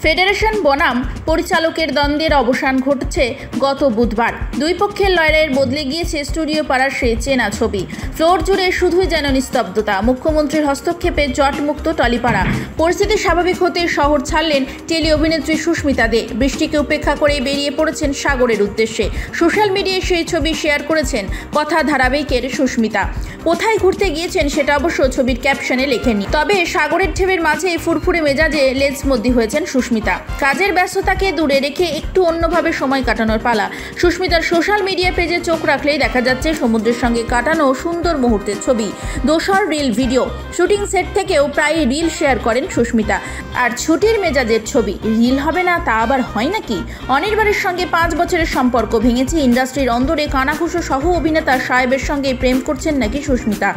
Federation বনাম পরিচালকের দ্বন্দ্বের অবসান ঘটেছে গত বুধবার। দুই পক্ষের লড়াইয়ের বদলে গিয়েছে স্টুডিও পাড়ার সেই চেনা ছবি। ফ্লোর জুড়ে শুধুই যেন নিস্তব্ধতা। মুখ্যমন্ত্রীর হস্তক্ষেপে জটমুক্ত টলিপাড়া। পরিস্থিতি স্বাভাবিক হতে শহর ছাড়লেন টেলি অভিনেত্রী সুস্মিতা দে। বৃষ্টিকে উপেক্ষা করে বেরিয়ে পড়েছেন সাগরের উদ্দেশ্যে। সোশ্যাল মিডিয়ায় সেই ছবি শেয়ার করেছেন কথা ধারাবাহিকের সুস্মিতা। কোথায় ঘুরতে গিয়েছেন সেটা অবশ্য ছবির ক্যাপশনে লেখেননি। তবে সাগরের ঢেউয়ের মাঝে ফুরফুরে মেজাজে লেজমদ্দি হয়েছেন সুস্মিতা। কাজের ব্যস্ততাকে দূরে রেখে একটু অন্যভাবে সময় কাটানোর পালা। সুস্মিতার সোশ্যাল মিডিয়া পেজে চোখ রাখলেই দেখা যাচ্ছে সমুদ্রের সঙ্গে কাটানো সুন্দর মুহূর্তের ছবি, দোসর রিল ভিডিও। শুটিং সেট থেকেও প্রায় রিল শেয়ার করেন সুস্মিতা। আর ছুটির মেজাজের ছবি রিল হবে না তা আবার হয় নাকি? অনির্বাণের সঙ্গে 5 বছরের সম্পর্ক ভেঙেছে। ইন্ডাস্ট্রির অন্দরে কানাঘুষো সহ অভিনেতা সাহেবের সঙ্গে প্রেম করছেন নাকি সুস্মিতা,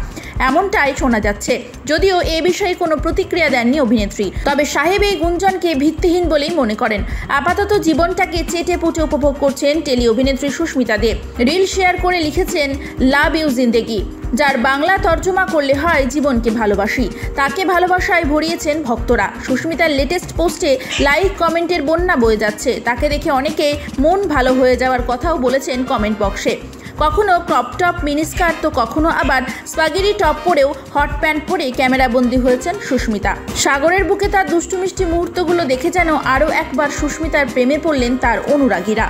এমনটাই শোনা যাচ্ছে। যদিও এ বিষয়ে কোনো প্রতিক্রিয়া দেননি অভিনেত্রী। তবে সাহেব এই গুঞ্জনকে ভিত্তিহীন বলেই মনে করেন। আপাতত জীবনটাকে চেটে পুটে উপভোগ করছেন টেলি অভিনেত্রী সুস্মিতা দে। রিল শেয়ার করে লিখেছেন লাভ ইউ জিন্দেগি, যার বাংলা তর্জমা করলে হয় জীবনকে ভালোবাসি। তাকে ভালোবাসায় ভরিয়েছেন ভক্তরা। সুস্মিতার লেটেস্ট পোস্টে লাইক কমেন্টের বন্যা বয়ে যাচ্ছে। তাকে দেখে অনেকে মন ভালো হয়ে যাওয়ার কথাও বলেছেন কমেন্ট বক্সে। কখনো ক্রপ টপ মিনিস্কার্ট তো কখনো আবার স্পাগেটি টপ পরেও হট প্যান্ট পরে ক্যামেরাবন্দি হয়েছেন সুস্মিতা। সাগরের বুকে তার দুষ্টু মিষ্টি মুহূর্তগুলো দেখে যেন আরও একবার সুস্মিতার প্রেমে পড়লেন তার অনুরাগীরা।